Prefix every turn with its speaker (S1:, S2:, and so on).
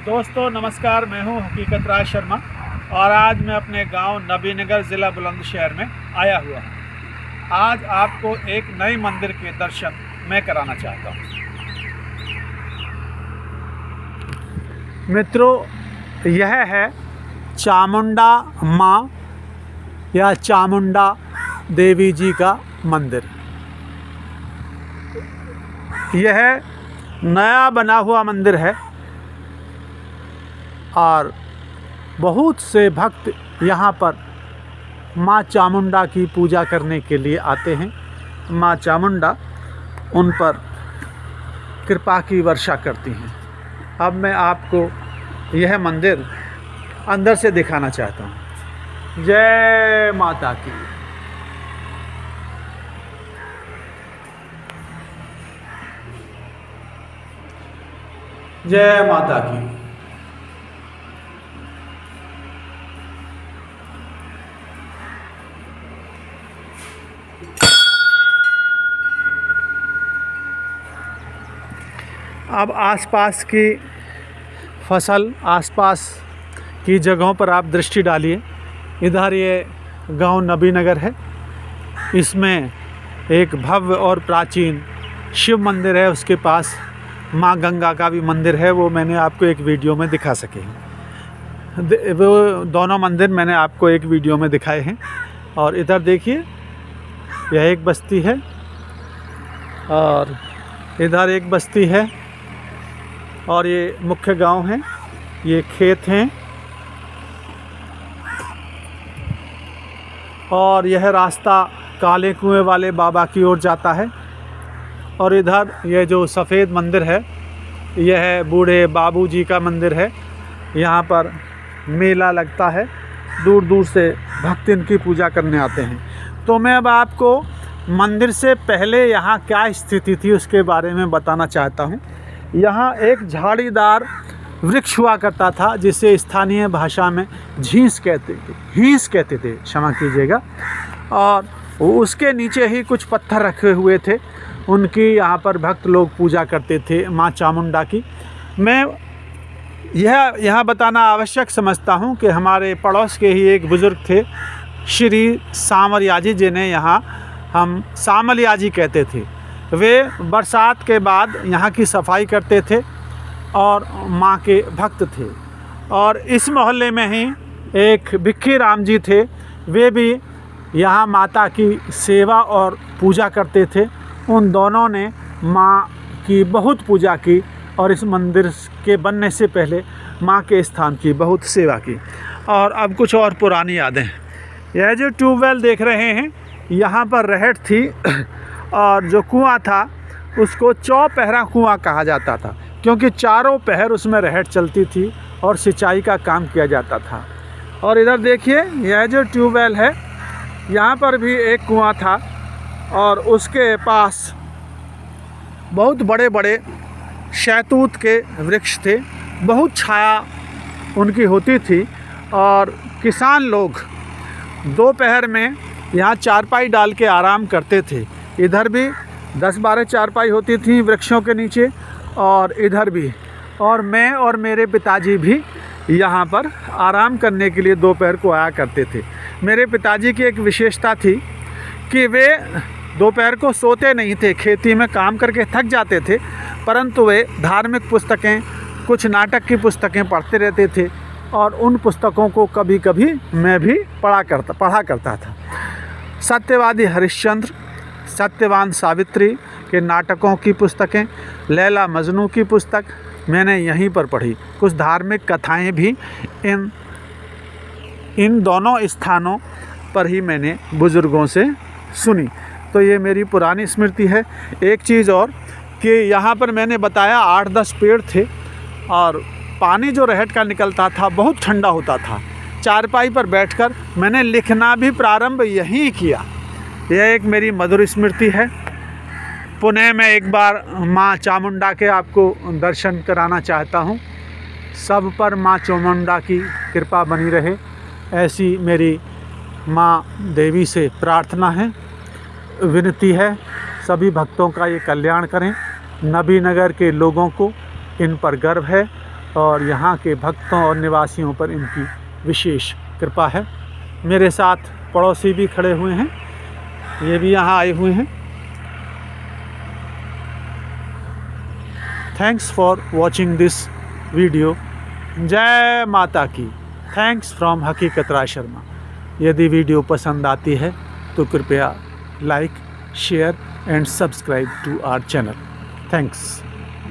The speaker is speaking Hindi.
S1: दोस्तों नमस्कार, मैं हूं हकीकत राज शर्मा और आज मैं अपने गांव नबीनगर ज़िला बुलंदशहर में आया हुआ हूं। आज आपको एक नए मंदिर के दर्शन मैं कराना चाहता हूं। मित्रों, यह है चामुंडा माँ या चामुंडा देवी जी का मंदिर। यह नया बना हुआ मंदिर है और बहुत से भक्त यहाँ पर माँ चामुंडा की पूजा करने के लिए आते हैं। माँ चामुंडा उन पर कृपा की वर्षा करती हैं। अब मैं आपको यह मंदिर अंदर से दिखाना चाहता हूँ। जय माता की। जय माता की। अब आसपास की फसल, आसपास की जगहों पर आप दृष्टि डालिए। इधर ये गांव नबीनगर है। इसमें एक भव्य और प्राचीन शिव मंदिर है। उसके पास माँ गंगा का भी मंदिर है। वो मैंने आपको एक वीडियो में दिखा सके। वो दोनों मंदिर मैंने आपको एक वीडियो में दिखाए हैं। और इधर देखिए, यह एक बस्ती है और इधर एक बस्ती है और ये मुख्य गांव है। ये खेत हैं और यह रास्ता काले कुएं वाले बाबा की ओर जाता है। और इधर यह जो सफ़ेद मंदिर है, यह बूढ़े बाबू जी का मंदिर है। यहाँ पर मेला लगता है, दूर दूर से भक्त इनकी पूजा करने आते हैं। तो मैं अब आपको मंदिर से पहले यहाँ क्या स्थिति थी उसके बारे में बताना चाहता हूँ। यहाँ एक झाड़ीदार वृक्ष हुआ करता था, जिसे स्थानीय भाषा में हींस कहते थे, क्षमा कीजिएगा। और उसके नीचे ही कुछ पत्थर रखे हुए थे। उनकी यहाँ पर भक्त लोग पूजा करते थे, माँ चामुंडा की। मैं यह यहाँ बताना आवश्यक समझता हूँ कि हमारे पड़ोस के ही एक बुज़ुर्ग थे, श्री सामरिया जी, जिन्हें यहाँ हम सामलिया जी कहते थे। वे बरसात के बाद यहाँ की सफाई करते थे और माँ के भक्त थे। और इस मोहल्ले में ही एक भिक्खी राम जी थे। वे भी यहाँ माता की सेवा और पूजा करते थे। उन दोनों ने माँ की बहुत पूजा की और इस मंदिर के बनने से पहले माँ के स्थान की बहुत सेवा की। और अब कुछ और पुरानी यादें। यह जो ट्यूबवेल देख रहे हैं, यहाँ पर रहट थी और जो कुआं था उसको चौपहरा कुआं कहा जाता था, क्योंकि चारों पहर उसमें रहट चलती थी और सिंचाई का काम किया जाता था। और इधर देखिए, यह जो ट्यूबवेल है, यहाँ पर भी एक कुआं था और उसके पास बहुत बड़े बड़े शहतूत के वृक्ष थे। बहुत छाया उनकी होती थी और किसान लोग दोपहर में यहाँ चारपाई डाल के आराम करते थे। इधर भी 10-12 चारपाई होती थी वृक्षों के नीचे और इधर भी। और मैं और मेरे पिताजी भी यहाँ पर आराम करने के लिए दोपहर को आया करते थे। मेरे पिताजी की एक विशेषता थी कि वे दोपहर को सोते नहीं थे। खेती में काम करके थक जाते थे, परंतु वे धार्मिक पुस्तकें, कुछ नाटक की पुस्तकें पढ़ते रहते थे। और उन पुस्तकों को कभी कभी मैं भी पढ़ा करता था। सत्यवादी हरिश्चंद्र, सत्यवान सावित्री के नाटकों की पुस्तकें, लैला मजनू की पुस्तक मैंने यहीं पर पढ़ी। कुछ धार्मिक कथाएं भी इन दोनों स्थानों पर ही मैंने बुज़ुर्गों से सुनी। तो ये मेरी पुरानी स्मृति है। एक चीज़ और कि यहाँ पर मैंने बताया 8-10 पेड़ थे और पानी जो रहट का निकलता था बहुत ठंडा होता था। चारपाई पर बैठकर मैंने लिखना भी प्रारंभ यहीं किया। यह एक मेरी मधुर स्मृति है। पुनः मैं एक बार माँ चामुंडा के आपको दर्शन कराना चाहता हूँ। सब पर माँ चामुंडा की कृपा बनी रहे, ऐसी मेरी माँ देवी से प्रार्थना है, विनती है। सभी भक्तों का ये कल्याण करें। नबीनगर के लोगों को इन पर गर्व है और यहाँ के भक्तों और निवासियों पर इनकी विशेष कृपा है। मेरे साथ पड़ोसी भी खड़े हुए हैं, ये भी यहाँ आए हुए हैं। Thanks for watching this video. जय माता की। थैंक्स फ्रॉम हकीकत राय शर्मा। यदि वीडियो पसंद आती है तो कृपया like, share and subscribe to our channel. Thanks.